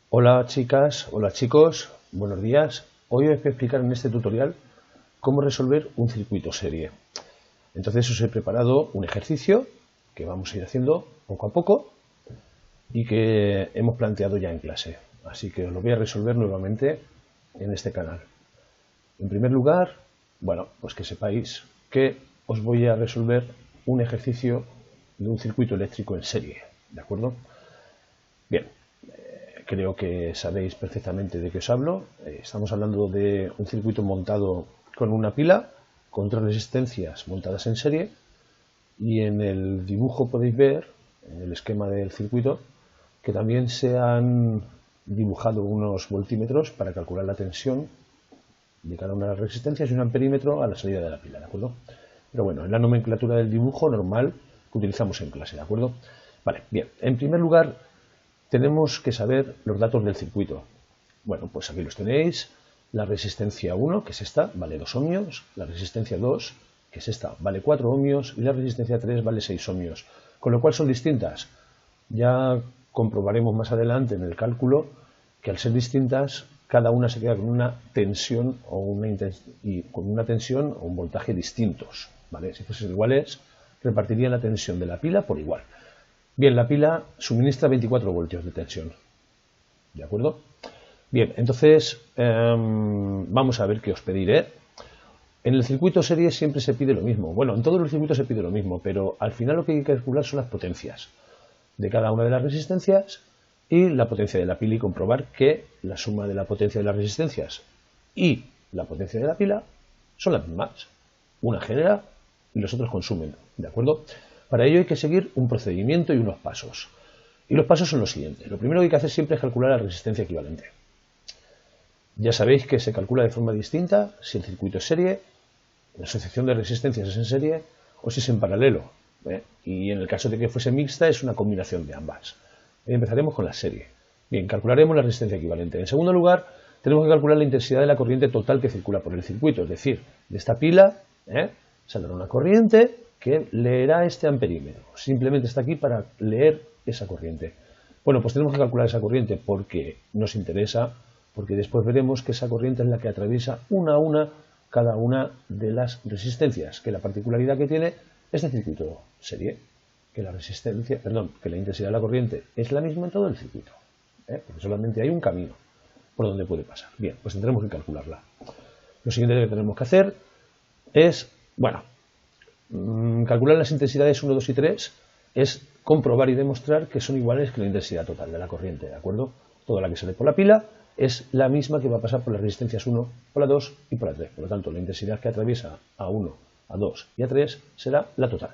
Hola chicas, hola chicos, buenos días. Hoy os voy a explicar en este tutorial cómo resolver un circuito serie. Entonces os he preparado un ejercicio que vamos a ir haciendo poco a poco y que hemos planteado ya en clase. Así que os lo voy a resolver nuevamente en este canal. En primer lugar, bueno, pues que sepáis que os voy a resolver un ejercicio de un circuito eléctrico en serie, ¿de acuerdo? Bien, creo que sabéis perfectamente de qué os hablo. Estamos hablando de un circuito montado con una pila, con tres resistencias montadas en serie, y en el dibujo podéis ver, en el esquema del circuito, que también se han dibujado unos voltímetros para calcular la tensión de cada una de las resistencias y un amperímetro a la salida de la pila, ¿de acuerdo? Pero bueno, es la nomenclatura del dibujo normal que utilizamos en clase, ¿de acuerdo? Vale, bien, en primer lugar tenemos que saber los datos del circuito. Bueno, pues aquí los tenéis. La resistencia 1, que es esta, vale 2 ohmios. La resistencia 2, que es esta, vale 4 ohmios. Y la resistencia 3 vale 6 ohmios. Con lo cual son distintas. Ya comprobaremos más adelante en el cálculo que al ser distintas, cada una se queda con una tensión o un voltaje distintos. ¿Vale? Si fuesen iguales, repartirían la tensión de la pila por igual. Bien, la pila suministra 24 voltios de tensión. ¿De acuerdo? Bien, entonces vamos a ver qué os pediré. En el circuito serie siempre se pide lo mismo. Bueno, en todos los circuitos se pide lo mismo, pero al final lo que hay que calcular son las potencias de cada una de las resistencias y la potencia de la pila y comprobar que la suma de la potencia de las resistencias y la potencia de la pila son las mismas. Una genera y los otros consumen. ¿De acuerdo? Para ello hay que seguir un procedimiento y unos pasos. Y los pasos son los siguientes. Lo primero que hay que hacer siempre es calcular la resistencia equivalente. Ya sabéis que se calcula de forma distinta si el circuito es serie, la asociación de resistencias es en serie o si es en paralelo. Y en el caso de que fuese mixta es una combinación de ambas. Empezaremos con la serie. Bien, calcularemos la resistencia equivalente. En segundo lugar, tenemos que calcular la intensidad de la corriente total que circula por el circuito. Es decir, de esta pila saldrá una corriente que leerá este amperímetro. Simplemente está aquí para leer esa corriente. Bueno, pues tenemos que calcular esa corriente porque nos interesa, porque después veremos que esa corriente es la que atraviesa una a una cada una de las resistencias, que la particularidad que tiene este circuito serie, que la intensidad de la corriente es la misma en todo el circuito, porque solamente hay un camino por donde puede pasar. Bien, pues tendremos que calcularla. Lo siguiente que tenemos que hacer es, bueno, calcular las intensidades 1, 2 y 3 es comprobar y demostrar que son iguales que la intensidad total de la corriente, ¿de acuerdo? Toda la que sale por la pila es la misma que va a pasar por las resistencias 1, por la 2 y por la 3. Por lo tanto, la intensidad que atraviesa a 1, a 2 y a 3 será la total.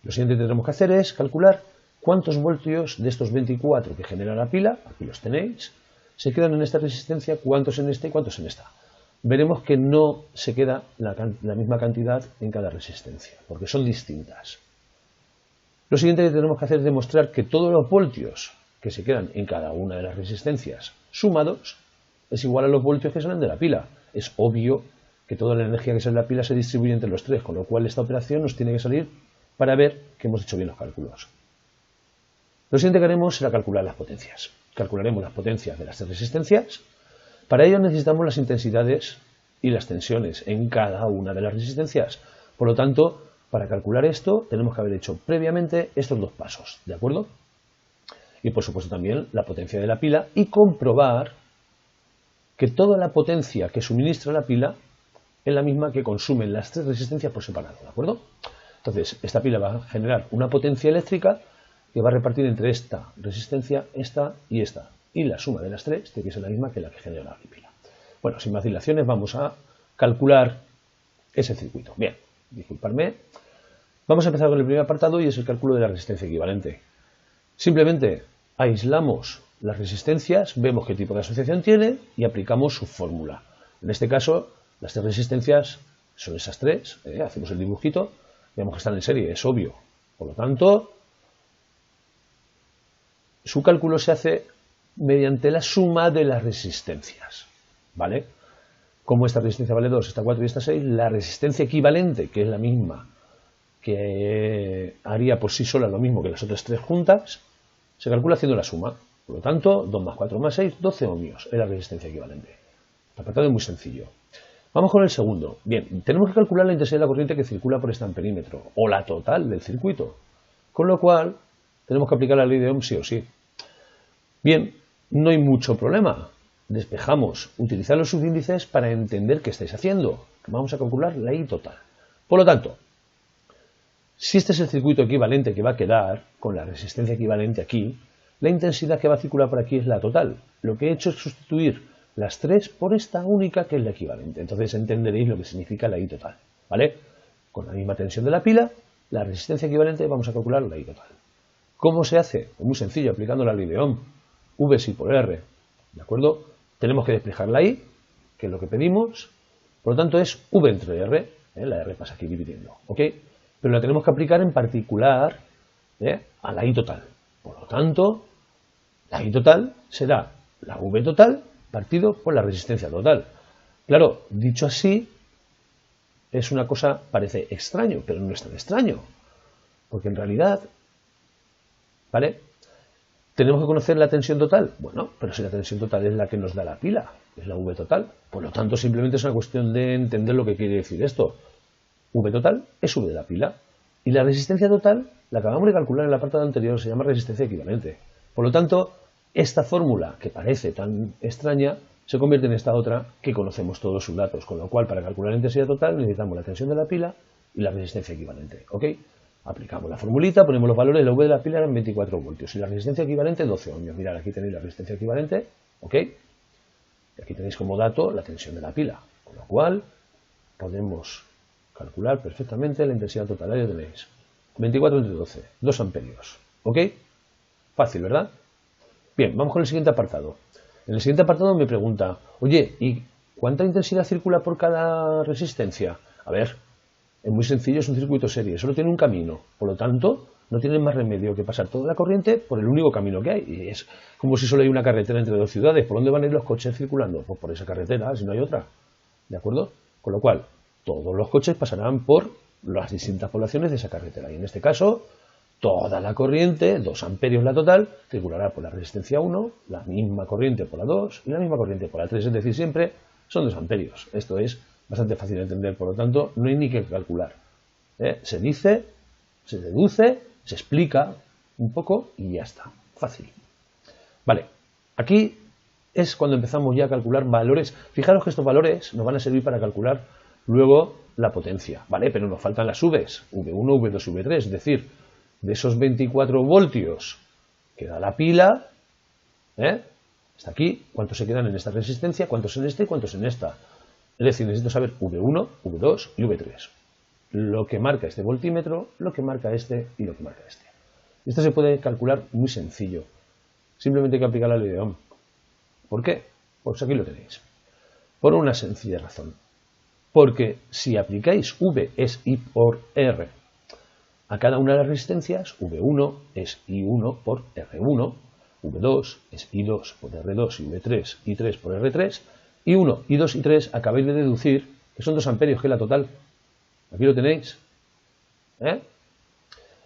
Lo siguiente que tendremos que hacer es calcular cuántos voltios de estos 24 que genera la pila, aquí los tenéis, se quedan en esta resistencia, cuántos en esta y cuántos en esta. Veremos que no se queda la misma cantidad en cada resistencia, porque son distintas. Lo siguiente que tenemos que hacer es demostrar que todos los voltios que se quedan en cada una de las resistencias sumados es igual a los voltios que salen de la pila. Es obvio que toda la energía que sale de la pila se distribuye entre los tres, con lo cual esta operación nos tiene que salir para ver que hemos hecho bien los cálculos. Lo siguiente que haremos será calcular las potencias. Calcularemos las potencias de las tres resistencias. Para ello necesitamos las intensidades y las tensiones en cada una de las resistencias. Por lo tanto, para calcular esto tenemos que haber hecho previamente estos dos pasos, ¿de acuerdo? Y por supuesto también la potencia de la pila y comprobar que toda la potencia que suministra la pila es la misma que consumen las tres resistencias por separado, ¿de acuerdo? Entonces, esta pila va a generar una potencia eléctrica que va a repartir entre esta resistencia, esta y esta. Y la suma de las tres tiene que ser la misma que la que genera la pila. Bueno, sin más dilaciones, vamos a calcular ese circuito. Bien, disculpadme. Vamos a empezar con el primer apartado y es el cálculo de la resistencia equivalente. Simplemente aislamos las resistencias, vemos qué tipo de asociación tiene y aplicamos su fórmula. En este caso, las tres resistencias son esas tres. Hacemos el dibujito, vemos que están en serie, es obvio. Por lo tanto, su cálculo se hace mediante la suma de las resistencias, ¿vale? Como esta resistencia vale 2, esta 4 y esta 6, la resistencia equivalente, que es la misma que haría por sí sola lo mismo que las otras tres juntas, se calcula haciendo la suma. Por lo tanto, 2 más 4 más 6, 12 ohmios es la resistencia equivalente. El apartado es muy sencillo. Vamos con el segundo. Bien, tenemos que calcular la intensidad de la corriente que circula por este amperímetro, o la total del circuito. Con lo cual, tenemos que aplicar la ley de Ohm sí o sí. Bien, no hay mucho problema. Despejamos, utilizar los subíndices para entender qué estáis haciendo. Vamos a calcular la I total. Por lo tanto, si este es el circuito equivalente que va a quedar, con la resistencia equivalente aquí, la intensidad que va a circular por aquí es la total. Lo que he hecho es sustituir las tres por esta única que es la equivalente. Entonces entenderéis lo que significa la I total. ¿Vale? Con la misma tensión de la pila, la resistencia equivalente vamos a calcular la I total. ¿Cómo se hace? Pues muy sencillo, aplicando la ley de Ohm. V sí por R. ¿De acuerdo? Tenemos que despejar la I, que es lo que pedimos. Por lo tanto es V entre R. La R pasa aquí dividiendo. ¿Ok? Pero la tenemos que aplicar en particular a la I total. Por lo tanto, la I total será la V total partido por la resistencia total. Claro, dicho así, es una cosa, parece extraño, pero no es tan extraño. Porque en realidad, ¿vale? ¿Tenemos que conocer la tensión total? Bueno, pero si la tensión total es la que nos da la pila, es la V total. Por lo tanto, simplemente es una cuestión de entender lo que quiere decir esto. V total es V de la pila. Y la resistencia total, la acabamos de calcular en el apartado anterior, se llama resistencia equivalente. Por lo tanto, esta fórmula, que parece tan extraña, se convierte en esta otra que conocemos todos sus datos. Con lo cual, para calcular la intensidad total, necesitamos la tensión de la pila y la resistencia equivalente. ¿Ok? Aplicamos la formulita, ponemos los valores, la V de la pila eran 24 voltios y la resistencia equivalente 12 ohmios. Mirad, aquí tenéis la resistencia equivalente, ¿ok? Y aquí tenéis como dato la tensión de la pila, con lo cual podemos calcular perfectamente la intensidad total. Ahí lo tenéis, 24 entre 12, 2 amperios, ¿ok? Fácil, ¿verdad? Bien, vamos con el siguiente apartado. En el siguiente apartado me pregunta, oye, ¿y cuánta intensidad circula por cada resistencia? A ver, es muy sencillo, es un circuito serie, solo tiene un camino, por lo tanto, no tiene más remedio que pasar toda la corriente por el único camino que hay. Y es como si solo hay una carretera entre dos ciudades. ¿Por dónde van a ir los coches circulando? Pues por esa carretera, si no hay otra. ¿De acuerdo? Con lo cual, todos los coches pasarán por las distintas poblaciones de esa carretera. Y en este caso, toda la corriente, 2 amperios la total, circulará por la resistencia 1, la misma corriente por la 2 y la misma corriente por la 3. Es decir, siempre son 2 amperios. Esto es bastante fácil de entender, por lo tanto, no hay ni que calcular. Se dice, se deduce, se explica un poco y ya está. Fácil. Vale, aquí es cuando empezamos ya a calcular valores. Fijaros que estos valores nos van a servir para calcular luego la potencia, ¿vale? Pero nos faltan las Vs, V1, V2 y V3, es decir, de esos 24 voltios que da la pila, está aquí, cuántos se quedan en esta resistencia, cuántos en esta y cuántos en esta. Es decir, necesito saber V1, V2 y V3. Lo que marca este voltímetro, lo que marca este y lo que marca este. Esto se puede calcular muy sencillo. Simplemente hay que aplicar la ley de Ohm. ¿Por qué? Pues aquí lo tenéis. Por una sencilla razón. Porque si aplicáis V es I por R a cada una de las resistencias, V1 es I1 por R1, V2 es I2 por R2 y V3, I3 por R3, I1, I2 y 3 acabáis de deducir que son 2 amperios, que es la total. Aquí lo tenéis.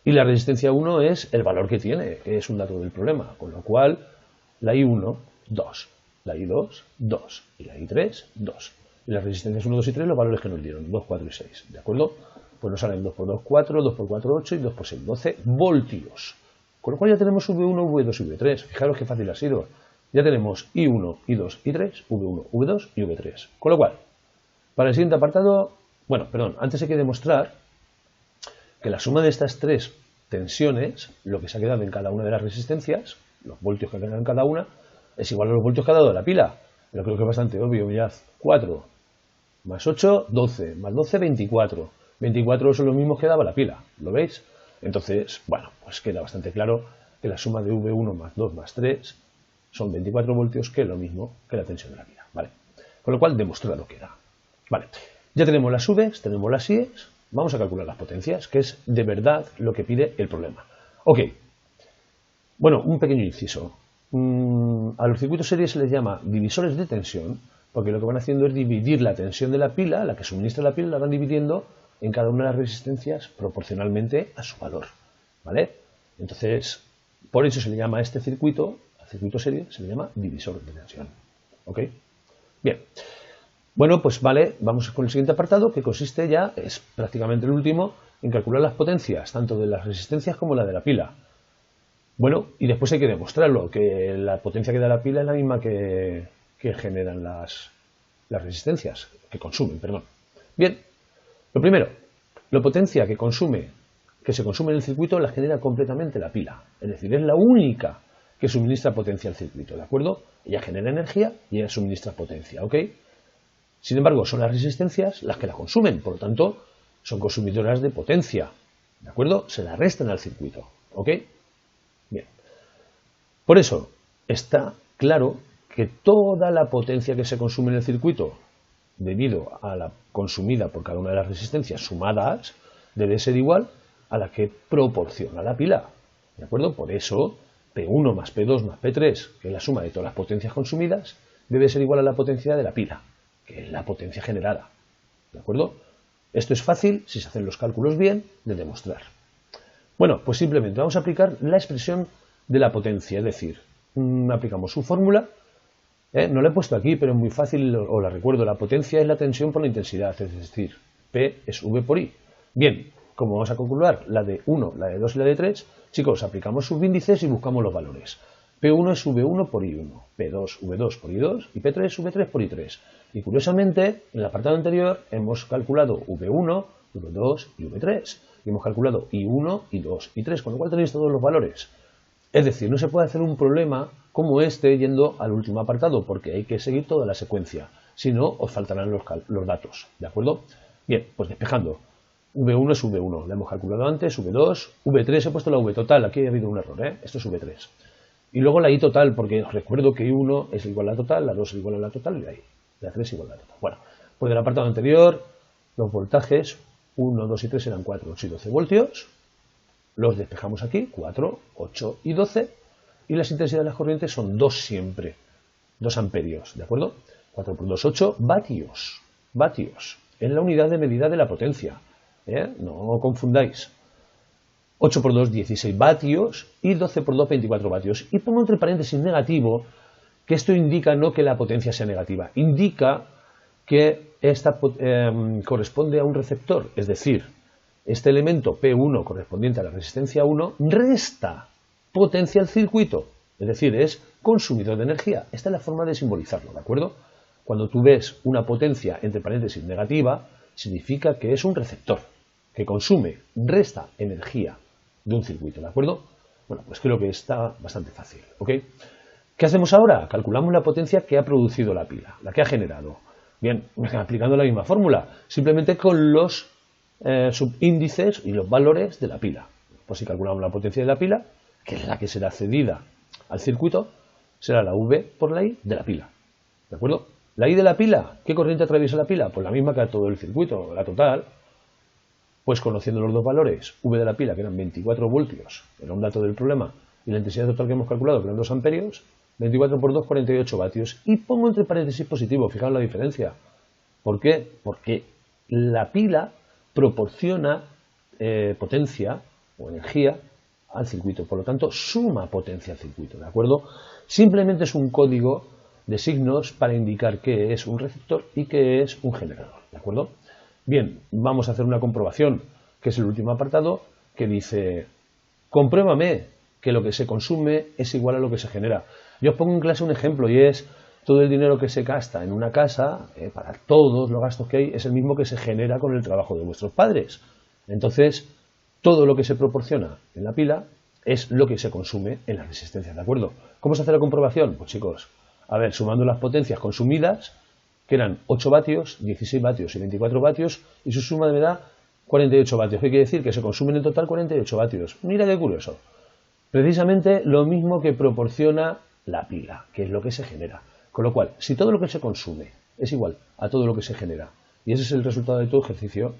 Y la resistencia 1 es el valor que tiene, que es un dato del problema. Con lo cual, la I1, 2. La I2, 2. Y la I3, 2. Y las resistencias 1, 2 y 3, los valores que nos dieron, 2, 4 y 6. ¿De acuerdo? Pues nos salen 2 por 2, 4, 2 por 4, 8 y 2 por 6, 12 voltios. Con lo cual ya tenemos V1, V2 y V3. Fijaros qué fácil ha sido. Ya tenemos I1, I2 y 3, V1, V2 y V3. Con lo cual, para el siguiente apartado, bueno, perdón, antes hay que demostrar que la suma de estas 3 tensiones, lo que se ha quedado en cada una de las resistencias, los voltios que ha quedado en cada una, es igual a los voltios que ha dado la pila. Pero creo que es bastante obvio, mirad, 4 más 8, 12, más 12, 24. 24 son los mismos que daba la pila, ¿lo veis? Entonces, bueno, pues queda bastante claro que la suma de V1 más 2 más 3 son 24 voltios, que es lo mismo que la tensión de la pila, ¿vale? Con lo cual, demostrado queda. Vale, ya tenemos las Vs, tenemos las Is, vamos a calcular las potencias, que es de verdad lo que pide el problema. Ok, bueno, un pequeño inciso. A los circuitos series se les llama divisores de tensión, porque lo que van haciendo es dividir la tensión de la pila, la que suministra la pila, la van dividiendo en cada una de las resistencias proporcionalmente a su valor, ¿vale? Entonces, por eso se le llama a este circuito, al circuito serie se le llama divisor de tensión. ¿Ok? Bien. Bueno, pues vale, vamos con el siguiente apartado, que consiste ya, es prácticamente el último, en calcular las potencias, tanto de las resistencias como la de la pila. Bueno, y después hay que demostrarlo, que la potencia que da la pila es la misma que generan las resistencias, que consumen, perdón. Bien, lo primero, la potencia que se consume en el circuito la genera completamente la pila. Es decir, es la única que suministra potencia al circuito, ¿de acuerdo? Ella genera energía y ella suministra potencia, ¿ok? Sin embargo, son las resistencias las que la consumen, por lo tanto, son consumidoras de potencia, ¿de acuerdo? Se la restan al circuito, ¿ok? Bien. Por eso, está claro que toda la potencia que se consume en el circuito, debido a la consumida por cada una de las resistencias sumadas, debe ser igual a la que proporciona la pila, ¿de acuerdo? Por eso, P1 más P2 más P3, que es la suma de todas las potencias consumidas, debe ser igual a la potencia de la pila, que es la potencia generada, ¿de acuerdo? Esto es fácil, si se hacen los cálculos bien, de demostrar. Bueno, pues simplemente vamos a aplicar la expresión de la potencia, es decir, aplicamos su fórmula, no la he puesto aquí, pero es muy fácil, os la recuerdo, la potencia es la tensión por la intensidad, es decir, P es V por I. Bien, como vamos a calcular la de 1, la de 2 y la de 3, chicos, aplicamos sus índices y buscamos los valores. P1 es V1 por I1, P2 V2 por I2 y P3 V3 por I3. Y curiosamente, en el apartado anterior hemos calculado V1, V2 y V3. Y hemos calculado I1, I2 y I3, con lo cual tenéis todos los valores. Es decir, no se puede hacer un problema como este yendo al último apartado, porque hay que seguir toda la secuencia. Si no, os faltarán los datos, ¿de acuerdo? Bien, pues despejando. V1 es V1, lo hemos calculado antes, V2, V3, he puesto la V total, aquí ha habido un error, esto es V3. Y luego la I total, porque os recuerdo que I1 es igual a la total, la 2 es igual a la total y la 3 es igual a la total. Bueno, pues del apartado anterior, los voltajes 1, 2 y 3 eran 4, 8 y 12 voltios. Los despejamos aquí, 4, 8 y 12. Y las intensidades de las corrientes son 2 siempre, 2 amperios, ¿de acuerdo? 4 por 2, 8 vatios. Vatios. Es la unidad de medida de la potencia. No confundáis. 8 por 2, 16 vatios y 12 por 2, 24 vatios. Y pongo entre paréntesis negativo, que esto indica no que la potencia sea negativa, indica que esta corresponde a un receptor, es decir, este elemento P1 correspondiente a la resistencia 1 resta potencia al circuito, es decir, es consumidor de energía. Esta es la forma de simbolizarlo, ¿de acuerdo? Cuando tú ves una potencia entre paréntesis negativa, significa que es un receptor, que consume, resta energía de un circuito, ¿de acuerdo? Bueno, pues creo que está bastante fácil, ¿ok? ¿Qué hacemos ahora? Calculamos la potencia que ha producido la pila, la que ha generado. Bien, aplicando la misma fórmula, simplemente con los subíndices y los valores de la pila. Pues si calculamos la potencia de la pila, que es la que será cedida al circuito, será la V por la I de la pila, ¿de acuerdo? La I de la pila, ¿qué corriente atraviesa la pila? Pues la misma que a todo el circuito, la total. Pues conociendo los dos valores, V de la pila, que eran 24 voltios, era un dato del problema, y la intensidad total que hemos calculado, que eran 2 amperios, 24 por 2, 48 vatios. Y pongo entre paréntesis positivo, fijaos la diferencia. ¿Por qué? Porque la pila proporciona potencia o energía al circuito, por lo tanto suma potencia al circuito, ¿de acuerdo? Simplemente es un código de signos para indicar qué es un receptor y qué es un generador, ¿de acuerdo? Bien, vamos a hacer una comprobación, que es el último apartado, que dice, compruébame que lo que se consume es igual a lo que se genera. Yo os pongo en clase un ejemplo, y es todo el dinero que se gasta en una casa, para todos los gastos que hay, es el mismo que se genera con el trabajo de vuestros padres. Entonces, todo lo que se proporciona en la pila es lo que se consume en las resistencias, ¿de acuerdo? ¿Cómo se hace la comprobación? Pues chicos, a ver, sumando las potencias consumidas, que eran 8 vatios, 16 vatios y 24 vatios, y su suma me da 48 vatios. ¿Qué quiere decir? Que se consumen en total 48 vatios. Mira qué curioso. Precisamente lo mismo que proporciona la pila, que es lo que se genera. Con lo cual, si todo lo que se consume es igual a todo lo que se genera, y ese es el resultado de tu ejercicio,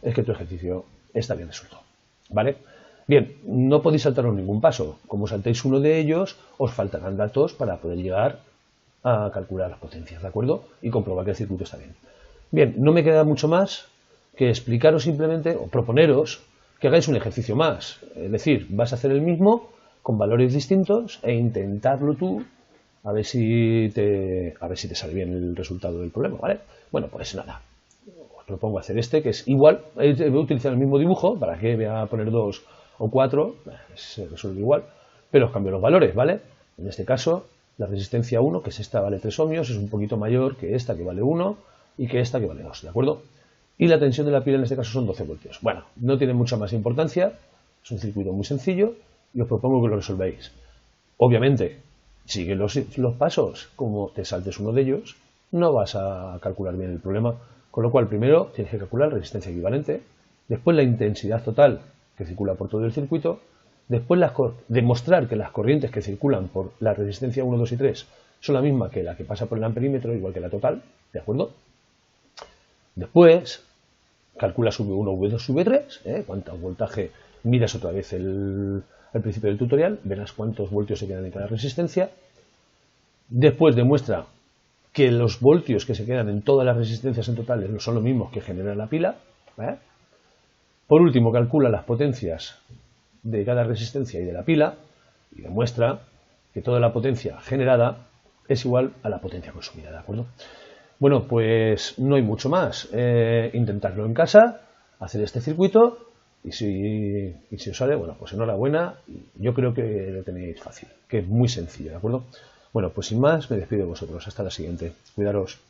es que tu ejercicio está bien resuelto, ¿vale? Bien, no podéis saltaros ningún paso. Como saltéis uno de ellos, os faltarán datos para poder llegar a calcular las potencias, ¿de acuerdo? Y comprobar que el circuito está bien. Bien, no me queda mucho más que explicaros simplemente, o proponeros, que hagáis un ejercicio más. Es decir, vas a hacer el mismo, con valores distintos e intentarlo tú a ver si te sale bien el resultado del problema, ¿vale? Bueno, pues nada, os propongo hacer este, que es igual, voy a utilizar el mismo dibujo, ¿para qué voy a poner 2 o 4? Se resuelve igual, pero os cambio los valores, ¿vale? En este caso, la resistencia 1, que es esta, vale 3 ohmios, es un poquito mayor que esta, que vale 1, y que esta, que vale 2, ¿de acuerdo? Y la tensión de la pila en este caso son 12 voltios. Bueno, no tiene mucha más importancia, es un circuito muy sencillo, y os propongo que lo resolvéis. Obviamente, sigue los pasos, como te saltes uno de ellos, no vas a calcular bien el problema, con lo cual primero tienes que calcular la resistencia equivalente, después la intensidad total que circula por todo el circuito, después demostrar que las corrientes que circulan por la resistencia 1, 2 y 3 son la misma que la que pasa por el amperímetro, igual que la total, ¿de acuerdo? Después calculas V1, V2, V3, cuánto voltaje, miras otra vez al principio del tutorial, verás cuántos voltios se quedan en cada resistencia. Después demuestra que los voltios que se quedan en todas las resistencias en total no son los mismos que genera la pila. Por último, calcula las potencias de cada resistencia y de la pila y demuestra que toda la potencia generada es igual a la potencia consumida, ¿de acuerdo? Bueno, pues no hay mucho más. Intentarlo en casa, hacer este circuito y si os sale, bueno, pues enhorabuena. Yo creo que lo tenéis fácil, que es muy sencillo, ¿de acuerdo? Bueno, pues sin más, me despido de vosotros. Hasta la siguiente. Cuidaros.